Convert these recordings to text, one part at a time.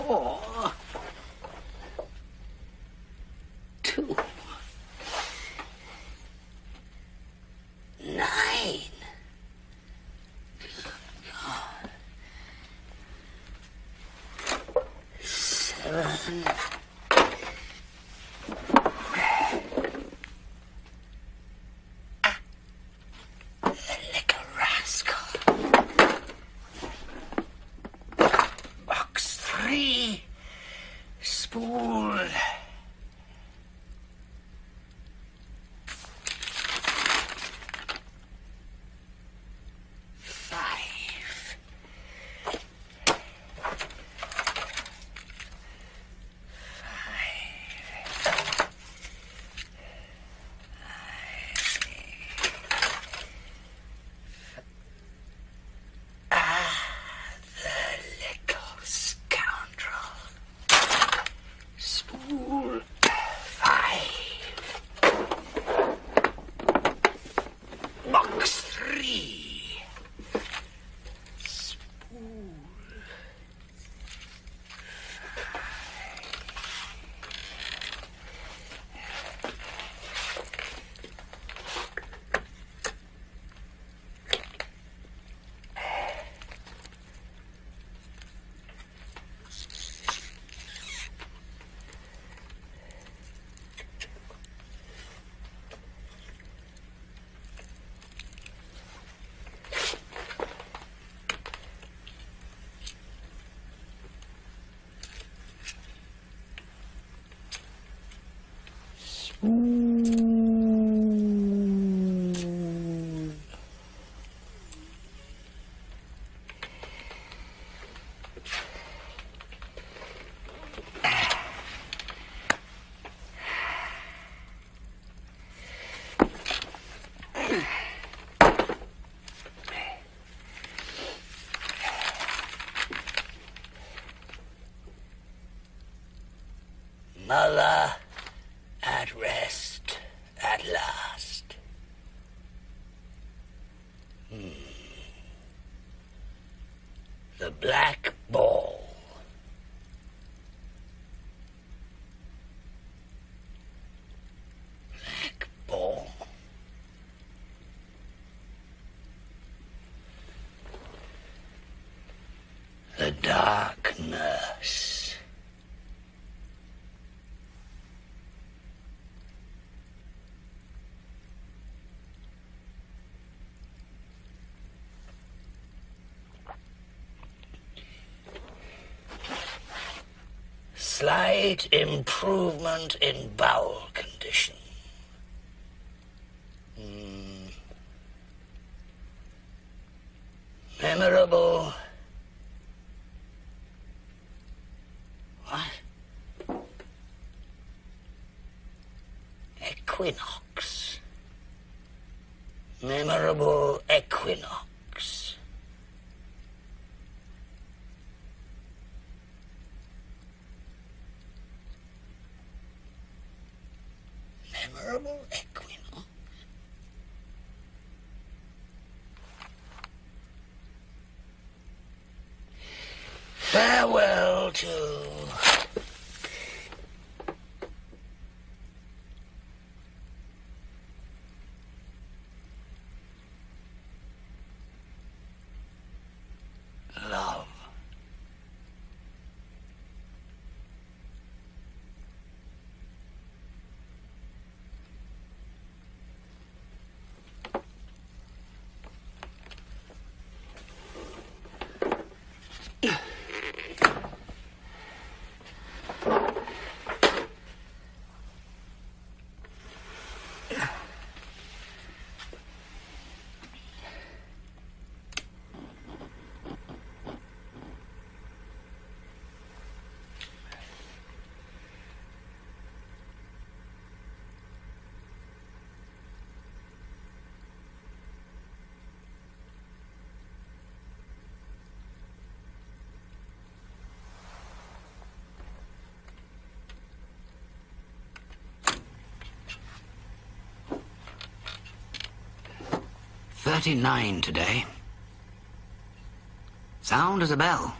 4, 2, 9. God. 7. Spool. 5. 'Mother at rest at last.' The black ball. Black ball. The dark nurse. Slight improvement in bowel condition. Memorable. What? Equinox. Memorable equinox. Memorable equinox. Farewell to love. $39 today. Sound as a bell.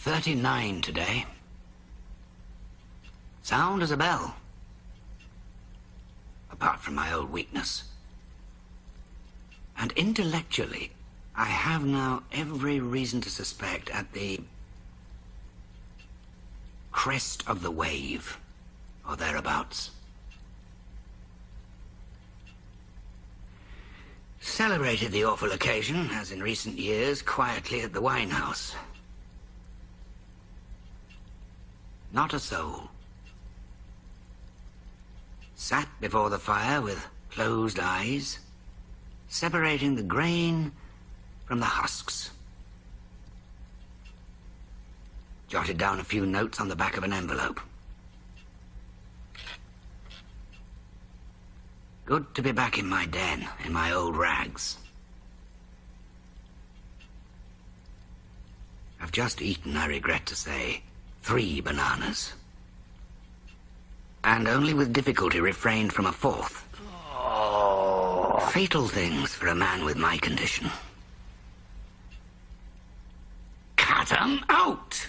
39 today. Sound as a bell. Apart from my old weakness. And intellectually, I have now every reason to suspect at the crest of the wave, or thereabouts. Celebrated the awful occasion, as in recent years, quietly at the wine house. Not a soul. Sat before the fire with closed eyes, separating the grain from the husks. Jotted down a few notes on the back of an envelope. Good to be back in my den, in my old rags. I've just eaten, I regret to say, 3 bananas. And only with difficulty refrained from a 4th. Oh. Fatal things for a man with my condition. Cut 'em out!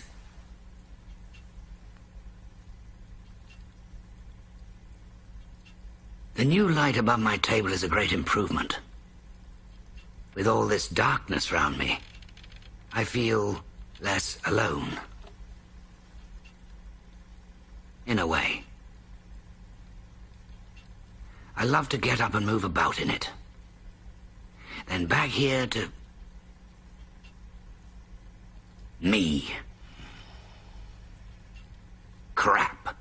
The new light above my table is a great improvement. With all this darkness round me, I feel less alone. In a way. I love to get up and move about in it. Then back here to me. Krapp.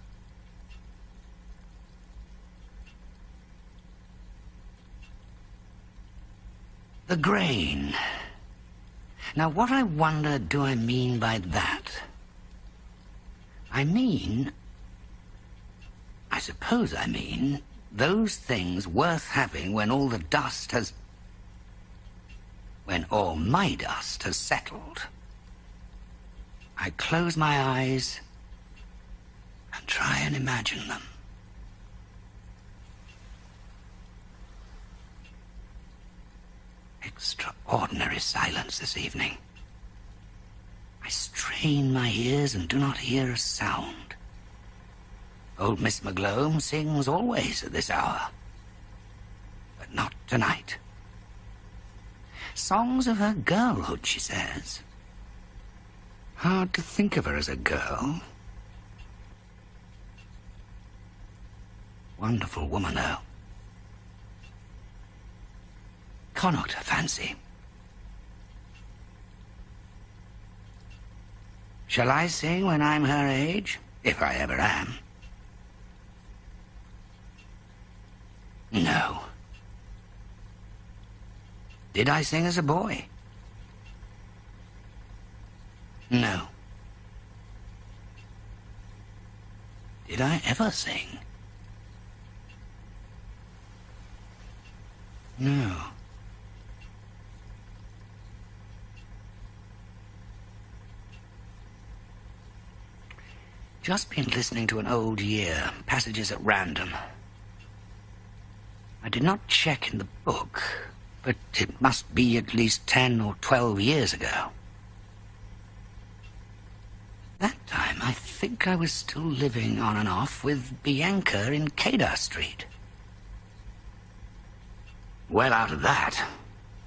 The grain. Now, what I wonder do I mean by that? I suppose I mean those things worth having when all the dust has... when all my dust has settled. I close my eyes and try and imagine them. Extraordinary silence this evening. I strain my ears and do not hear a sound. Old Miss McGlone sings always at this hour, but not tonight. Songs of her girlhood, she says. Hard to think of her as a girl. Wonderful woman, though. Connaught, fancy. Shall I sing when I'm her age? If I ever am. No. Did I sing as a boy? No. Did I ever sing? No. Just been listening to an old year, passages at random. I did not check in the book, but it must be at least 10 or 12 years ago. That time, I think I was still living on and off with Bianca in Kedar Street. Well out of that.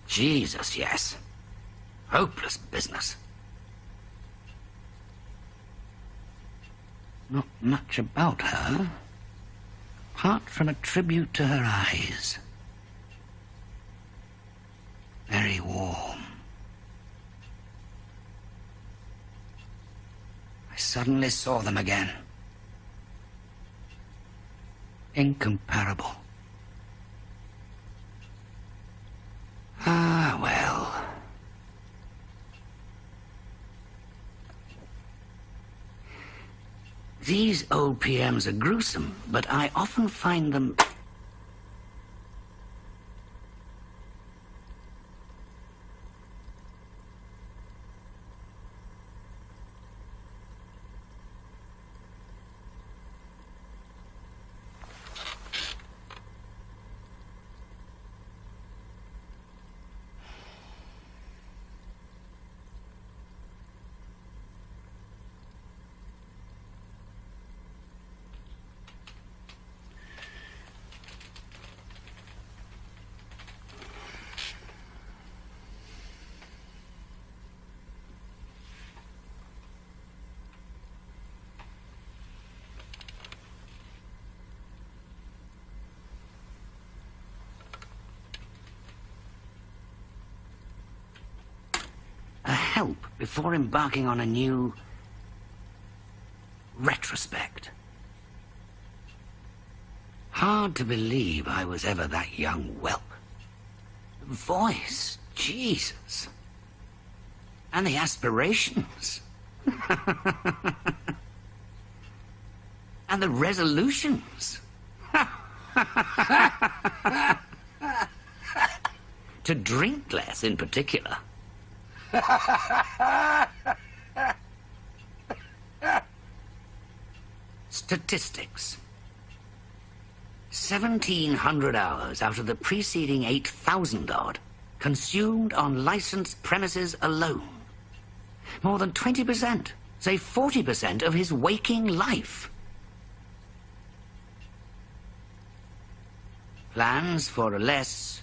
Jesus, yes. Hopeless business. Not much about her, apart from a tribute to her eyes. Very warm. I suddenly saw them again. Incomparable. Ah, well. These old PMs are gruesome, but I often find them... help before embarking on a new retrospect. Hard to believe I was ever that young whelp. The voice, Jesus. And the aspirations. And the resolutions. To drink less in particular. Statistics. 1,700 hours out of the preceding 8,000 odd consumed on licensed premises alone. More than 20%, say 40% of his waking life. Plans for a less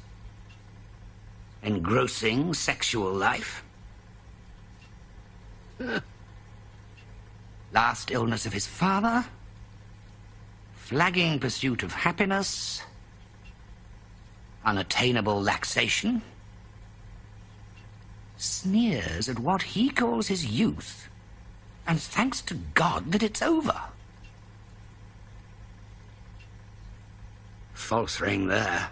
engrossing sexual life. Last illness of his father. Flagging pursuit of happiness. Unattainable laxation. Sneers at what he calls his youth. And thanks to God that it's over. False ring there.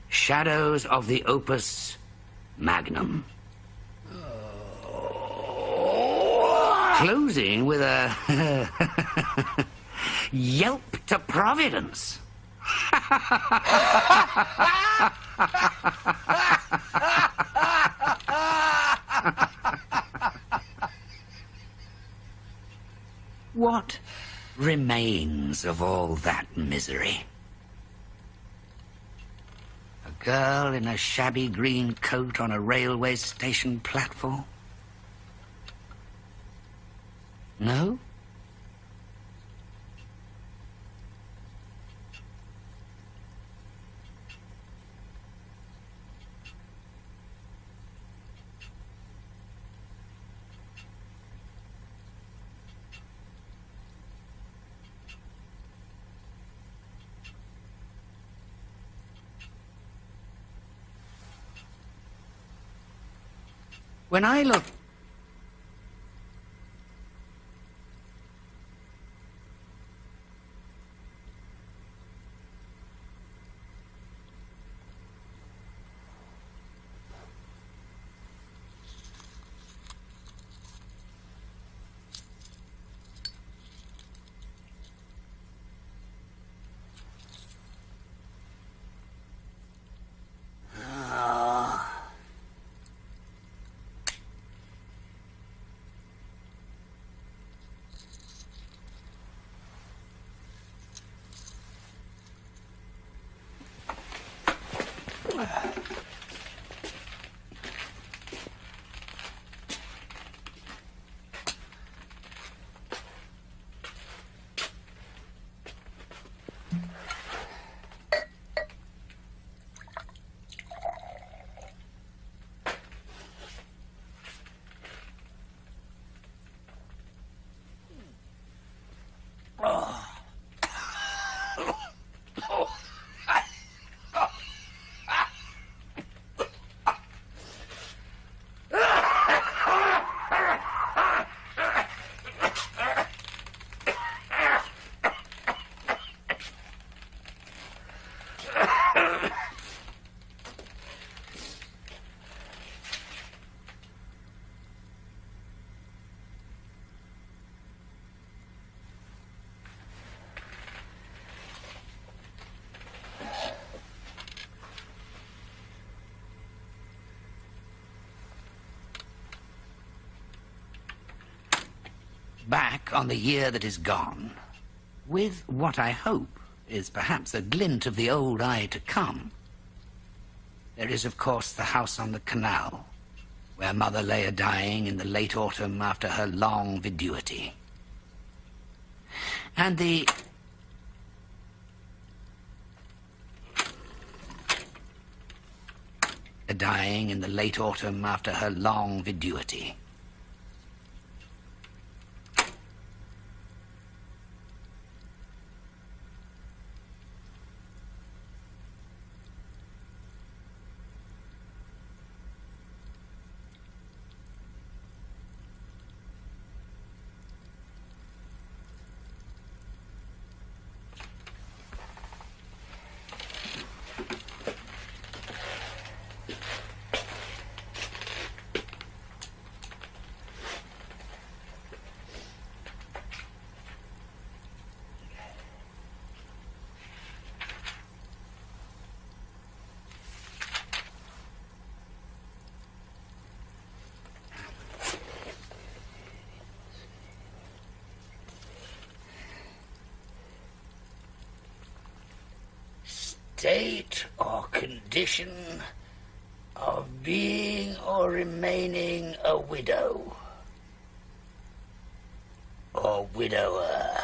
Shadows of the opus magnum. Closing with a yelp to Providence. What remains of all that misery? A girl in a shabby green coat on a railway station platform? No? When I look... Back on the year that is gone, with what I hope is perhaps a glint of the old eye to come. There is, of course, the house on the canal, where Mother lay a-dying in the late autumn after her long viduity. And the... a-dying in the late autumn after her long viduity. state or condition of being or remaining a widow or widower.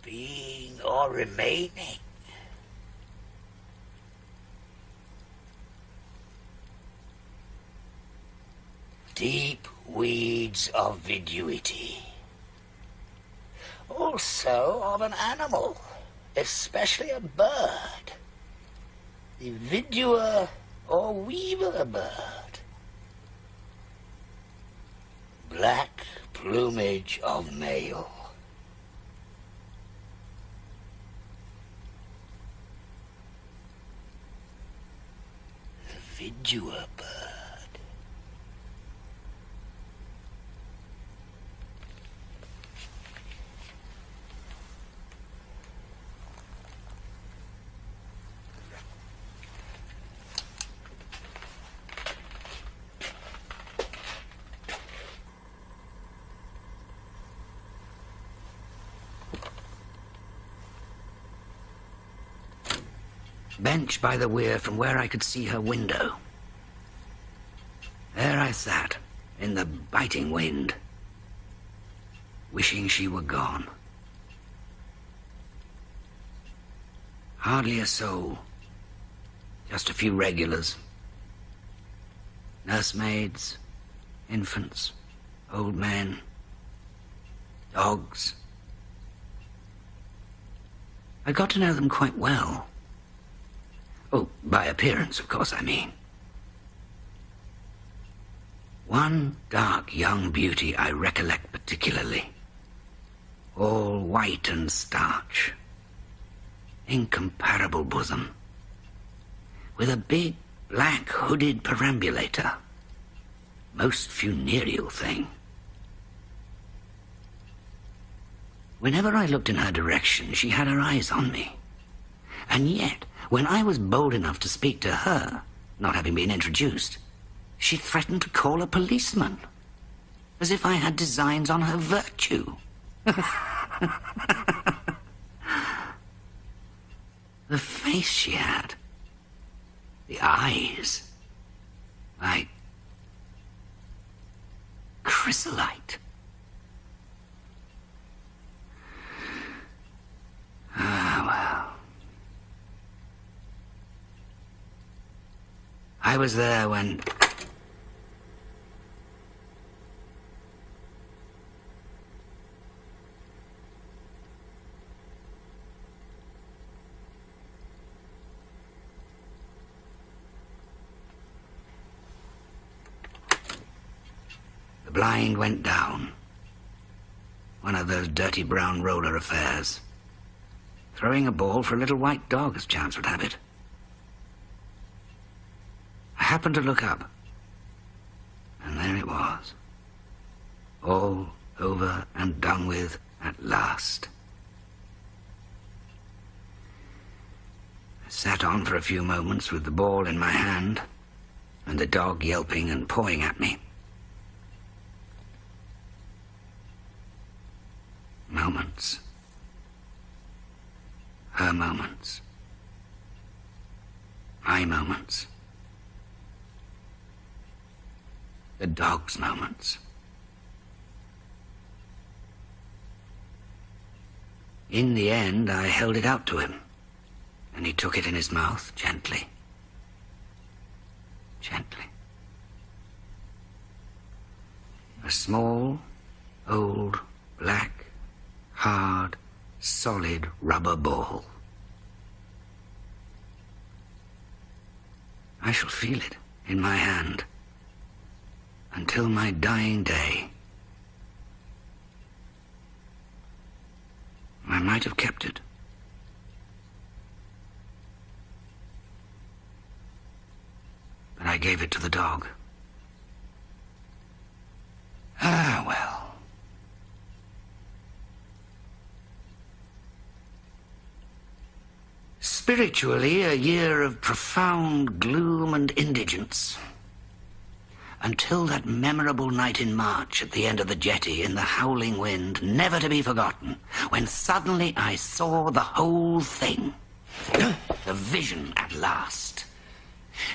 Being or remaining. Deep weeds of viduity. Also of an animal, especially a bird. The viduer or weaver bird. Black plumage of male. The viduer bird. Bench by the weir from where I could see her window. There I sat, in the biting wind, wishing she were gone. Hardly a soul, just a few regulars. Nursemaids, infants, old men, dogs. I got to know them quite well. Oh, by appearance, of course, I mean. One dark young beauty I recollect particularly. All white and starch. Incomparable bosom. With a big black hooded perambulator. Most funereal thing. Whenever I looked in her direction, she had her eyes on me. And yet, when I was bold enough to speak to her, not having been introduced, she threatened to call a policeman, as if I had designs on her virtue. The face she had, the eyes, like chrysolite. Ah, well. I was there when... The blind went down. One of those dirty brown roller affairs. Throwing a ball for a little white dog, as chance would have it. I happened to look up, and there it was. All over and done with at last. I sat on for a few moments with the ball in my hand, and the dog yelping and pawing at me. Moments. Her moments. My moments. The dog's moments. In the end, I held it out to him, and he took it in his mouth gently. Gently. A small, old, black, hard, solid rubber ball. I shall feel it in my hand until my dying day. I might have kept it. But I gave it to the dog. Ah, well. Spiritually, a year of profound gloom and indigence. until that memorable night in March at the end of the jetty in the howling wind, never to be forgotten, when suddenly I saw the whole thing. The vision at last.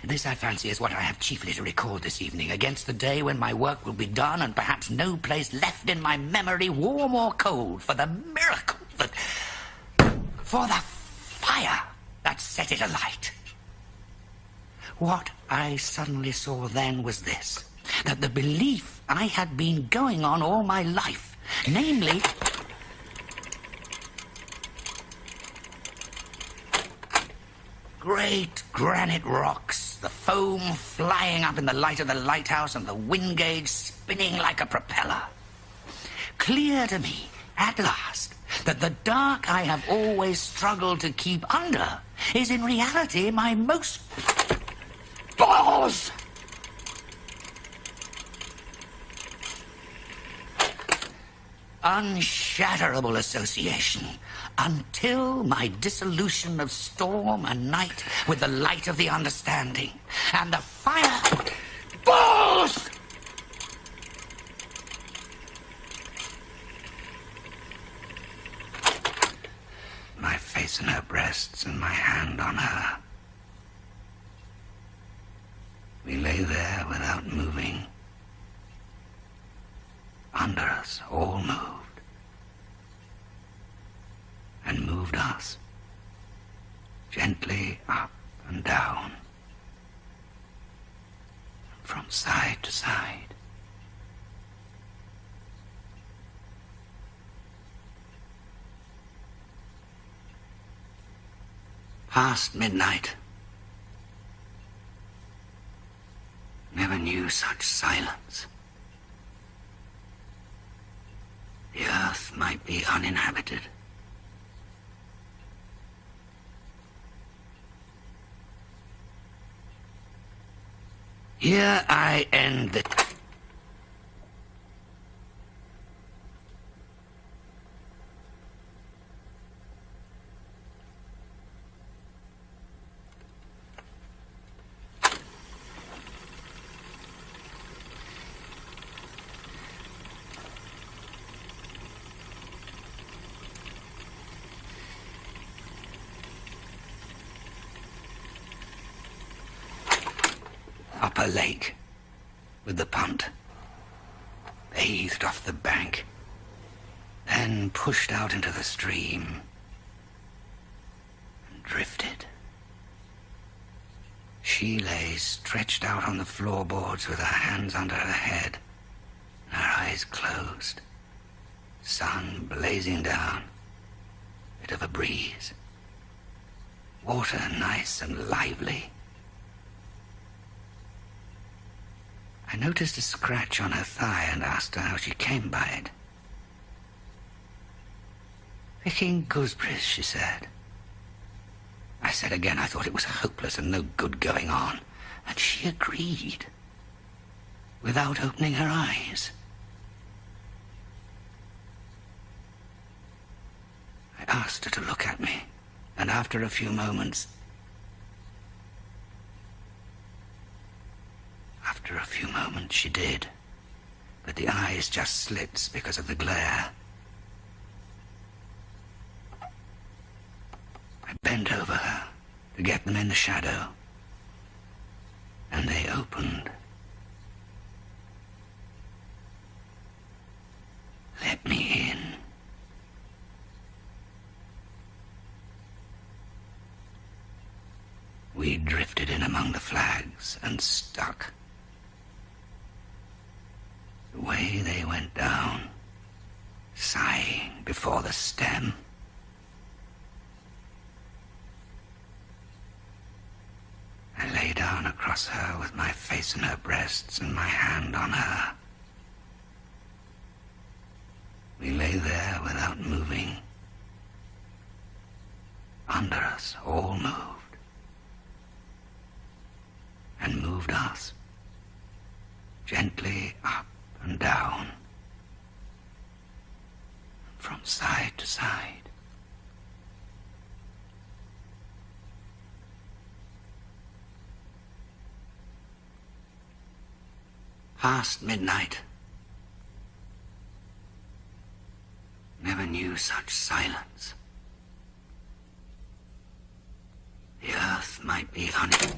This, I fancy, is what I have chiefly to record this evening, against the day when my work will be done and perhaps no place left in my memory, warm or cold, for the miracle that... for the fire that set it alight. What I suddenly saw then was this, that the belief I had been going on all my life, namely... great granite rocks, the foam flying up in the light of the lighthouse and the wind gauge spinning like a propeller. Clear to me, at last, that the dark I have always struggled to keep under is in reality my most... balls! Unshatterable association, until my dissolution of storm and night with the light of the understanding, and the fire... balls! My face in her breasts and my hand on her. We lay there without moving. Under us, all moved. And moved us. Gently up and down. From side to side. Past midnight. Never knew such silence. The earth might be uninhabited. Here I end the... upper lake with the punt, bathed off the bank, then pushed out into the stream and drifted. She lay stretched out on the floorboards with her hands under her head and her eyes closed, sun blazing down, bit of a breeze, water nice and lively. I noticed a scratch on her thigh and asked her how she came by it. Picking gooseberries, she said. I said again I thought it was hopeless and no good going on, and she agreed, without opening her eyes. I asked her to look at me, and after a few moments... After a few moments she did, but the eyes just slits because of the glare. I bent over her to get them in the shadow, and they opened. Let me in. We drifted in among the flags and stuck. The way they went down, sighing before the stem. I lay down across her with my face in her breasts and my hand on her. We lay there without moving. Under us, all moved. And moved us. Gently up and down. From side to side. past midnight. Never knew such silence. The earth might be honey.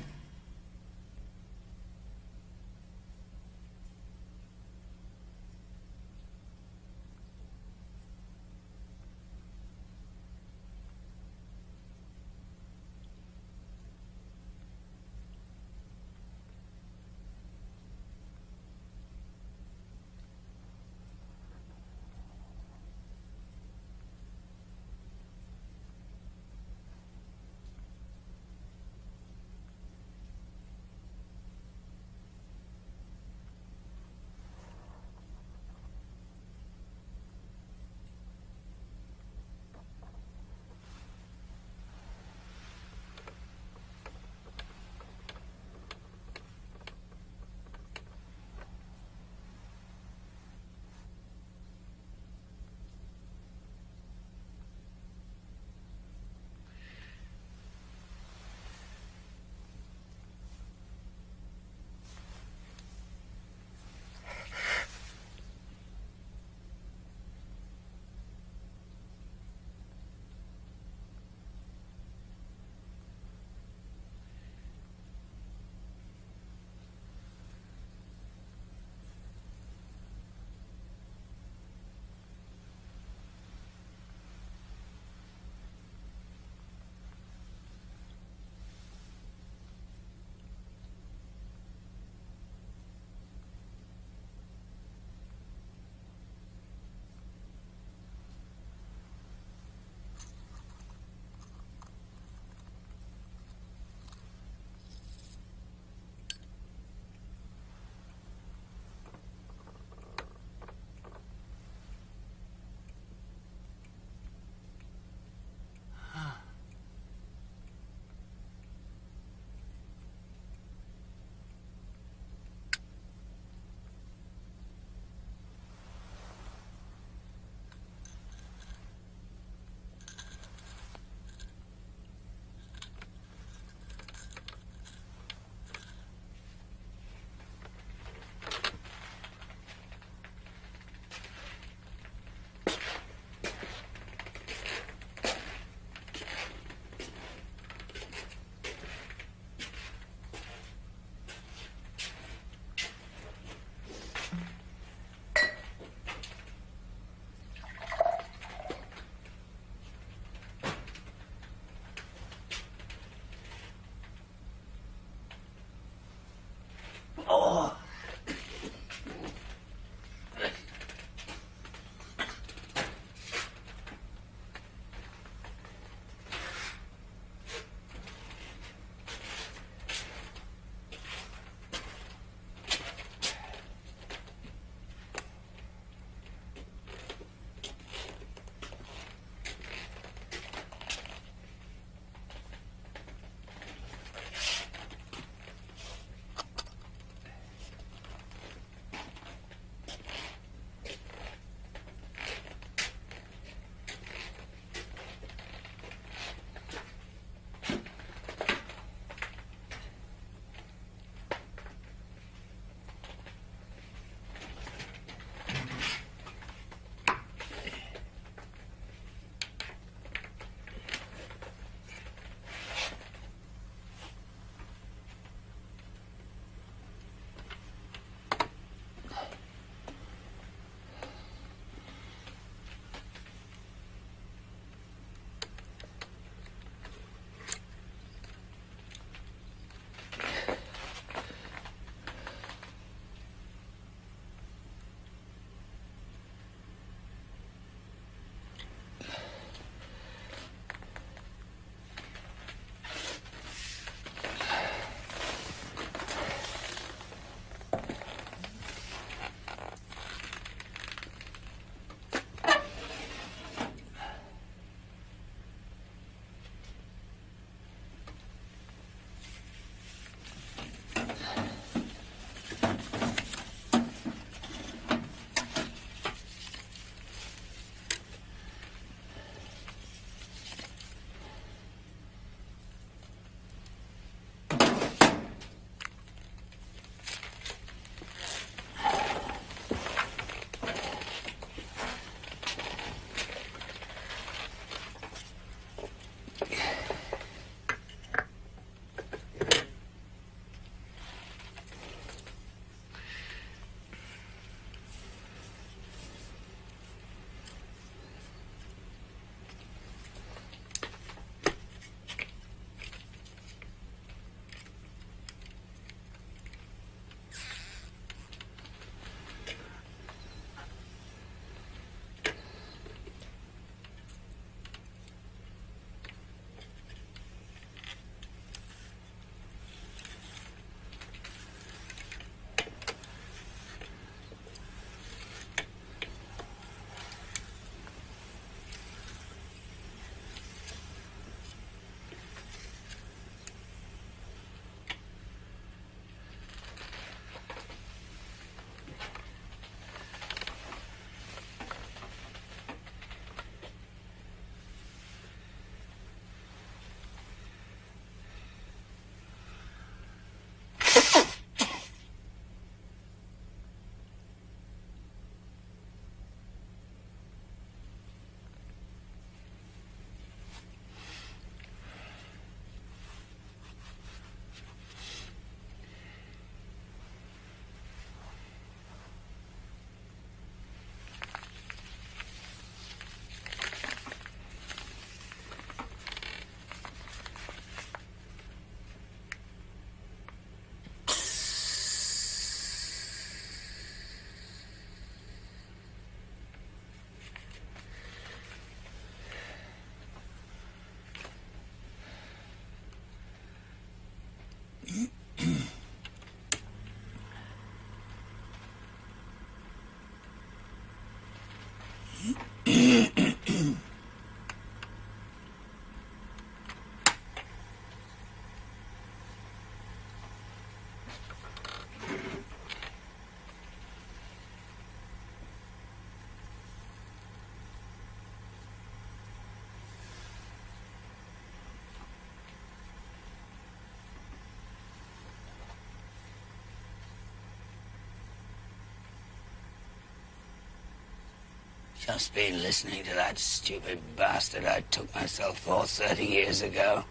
Just been listening to that stupid bastard I took myself for 30 years ago.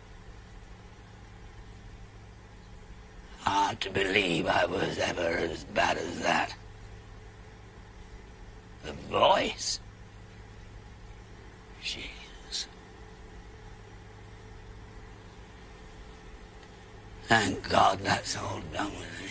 Hard to believe I was ever as bad as that. The voice. Jeez. Thank God that's all done with anyway.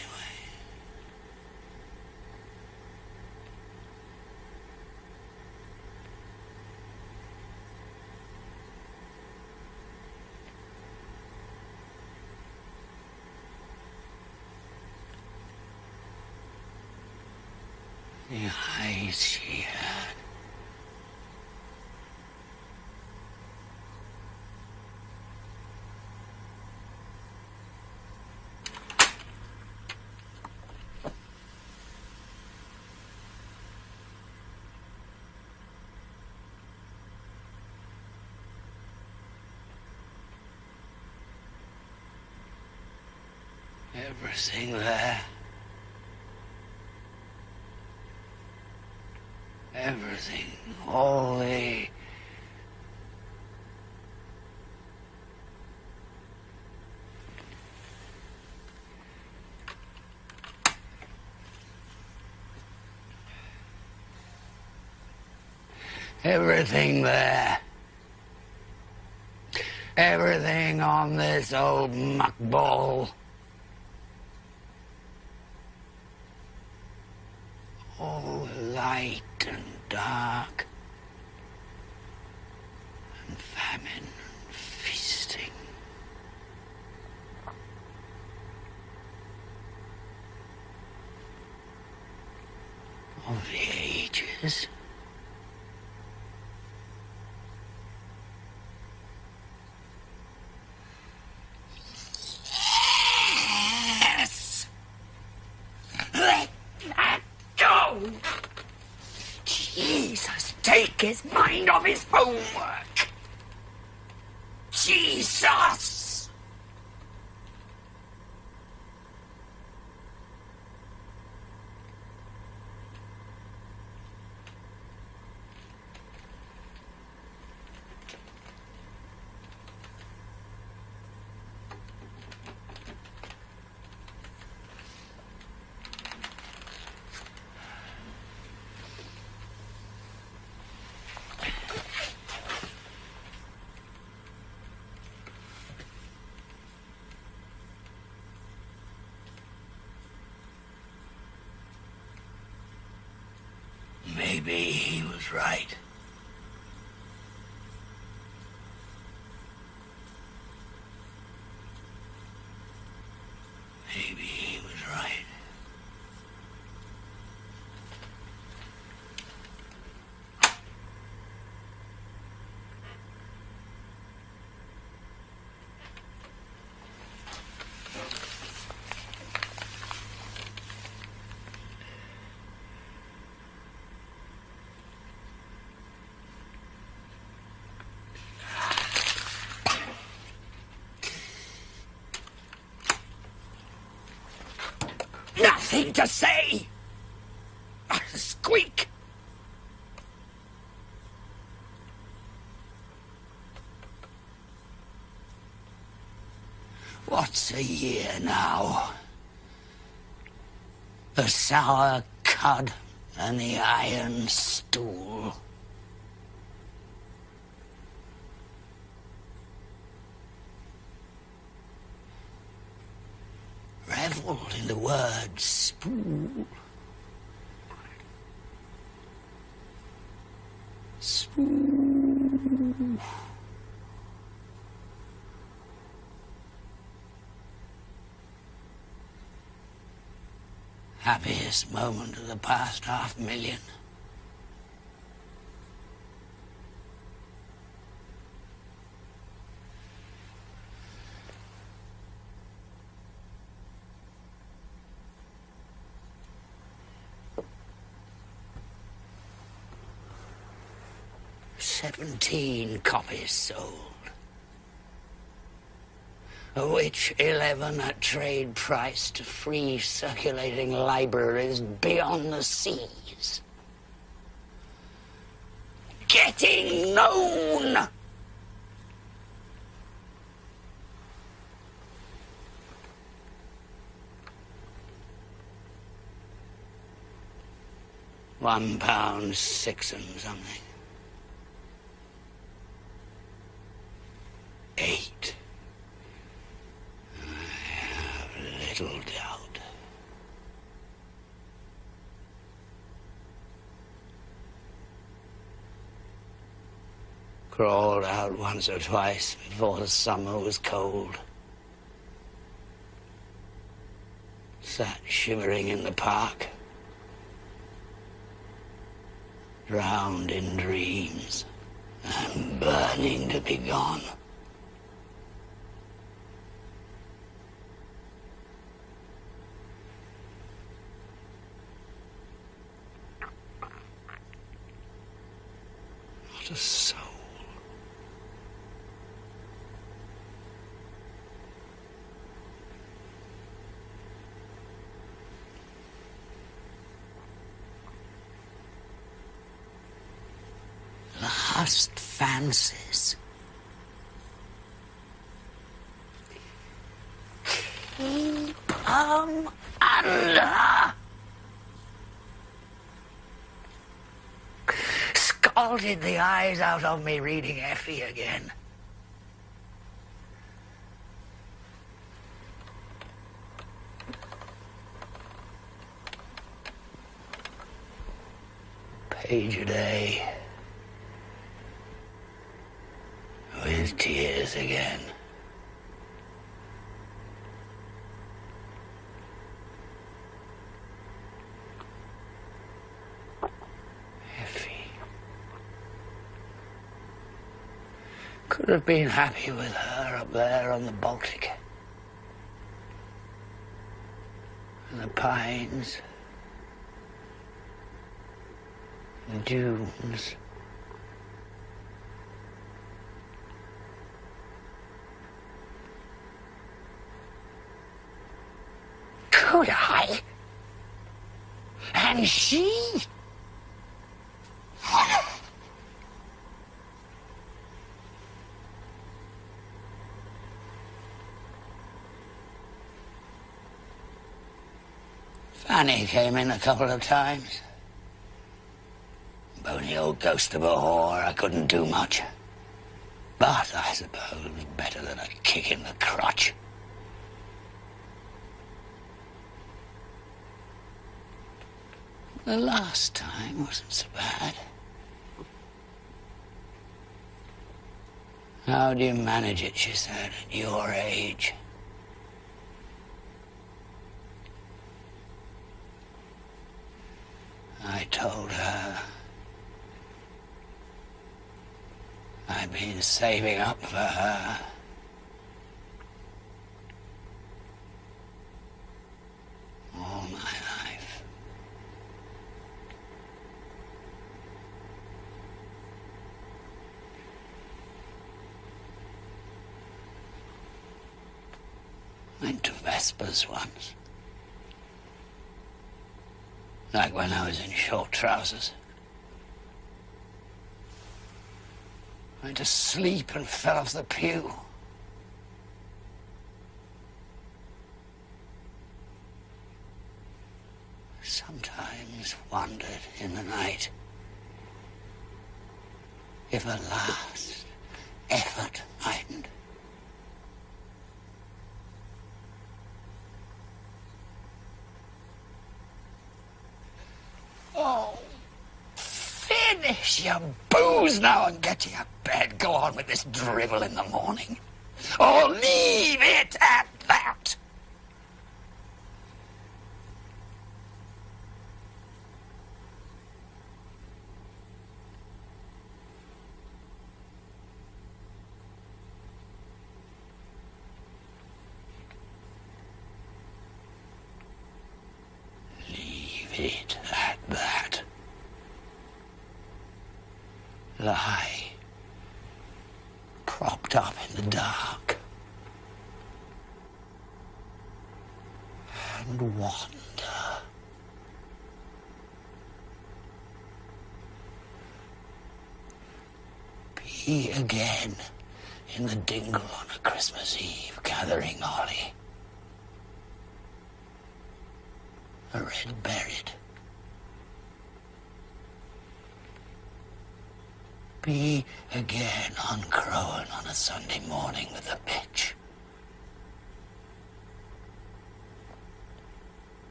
The eyes she had. Everything there. Everything. All the... Everything there. Everything on this old muckball. All light and dark. And famine and feasting. Of the ages. Jesus, take his mind off his homework. Jesus! Maybe he was right. Maybe he was right. Nothing to say! A squeak! What's a year now? The sour cud and the iron stool. Revelled in the word spool. Spool. Happiest moment of the past 500,000. "17 copies sold, of which 11 at trade price to free circulating libraries beyond the seas. getting known. £1.06 and something. 8. I have little doubt. Crawled out once or twice before the summer was cold. Sat shivering in the park. Drowned in dreams and burning to be gone. Not a soul. Last fancies. Keep 'em under. Scalded the eyes out of me reading Effie again. Page a day. With tears again. Effie. Could have been happy with her up there on the Baltic. And the pines. And dunes. Could I? And she? Fanny came in a couple of times. Bony old ghost of a whore, I couldn't do much. But I suppose better than a kick in the crotch. The last time wasn't so bad. How do you manage it, she said, at your age? I told her I'd been saving up for her. All my life. Went to Vespers once. Like when I was in short trousers. Went to sleep and fell off the pew. Sometimes wondered in the night if a last effort mightn't. Oh, finish your booze now and get to your bed. Go on with this drivel in the morning. Or leave it at that. Leave it at that. Lie, propped up in the dark, and wander. Be again in the dingle on a Christmas Eve, gathering holly. A red buried. Be again on crowing on a Sunday morning with a bitch.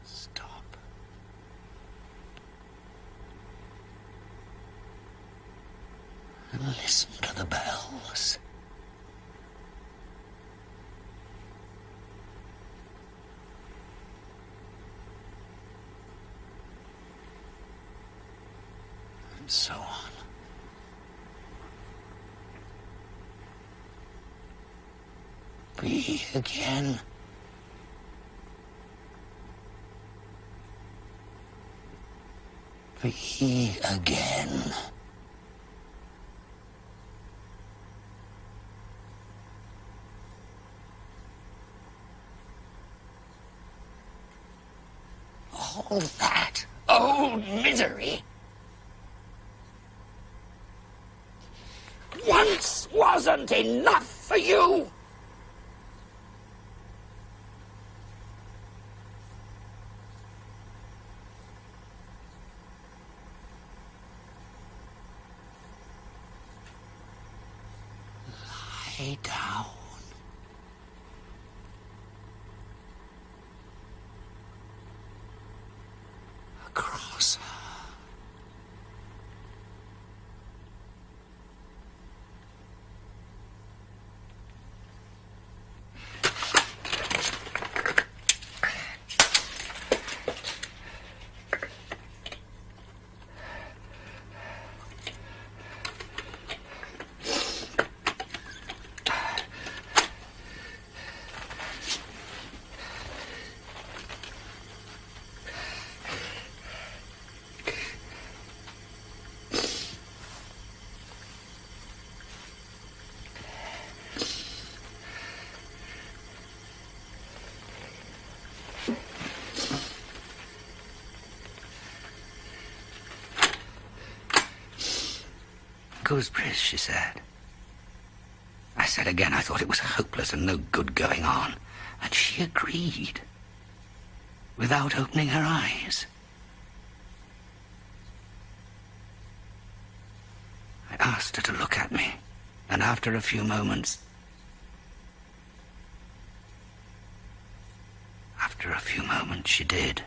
Stop. And listen to the bells. And so on. Be again. Be again. All that old misery once wasn't enough for you. Lie down. Across her. Gooseberries, she said. I said again I thought it was hopeless and no good going on, and she agreed, without opening her eyes. I asked her to look at me, and after a few moments, she did,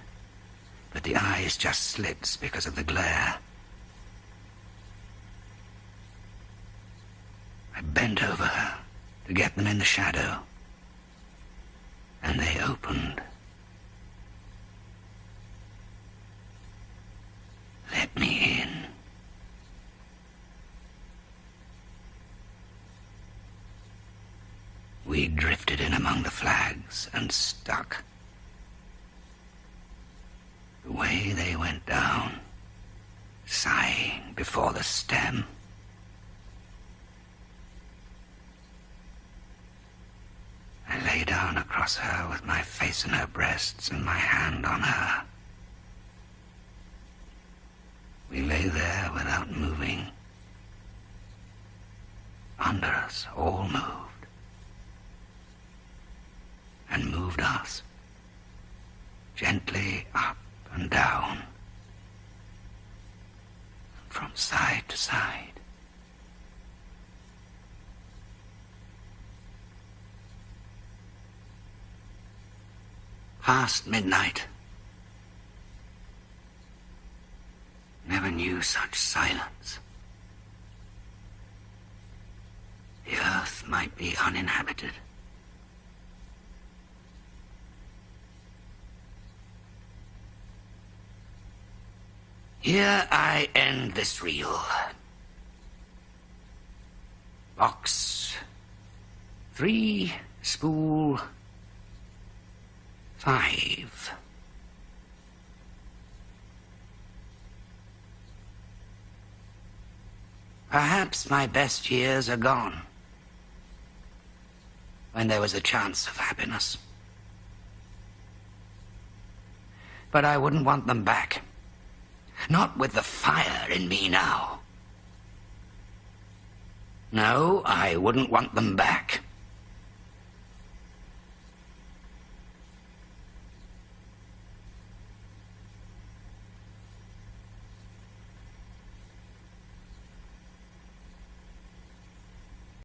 but the eyes just slits because of the glare. I bent over her to get them in the shadow, and they opened. Let me in. We drifted in among the flags and stuck. The way they went down, sighing before the stem. I lay down across her with my face in her breasts and my hand on her. We lay there without moving. Under us, all moved. And moved us. Gently up and down. From side to side. Past midnight. Never knew such silence. The earth might be uninhabited. Here I end this reel. Box 3, spool 5. Perhaps my best years are gone, when there was a chance of happiness. But I wouldn't want them back. Not with the fire in me now. No, I wouldn't want them back.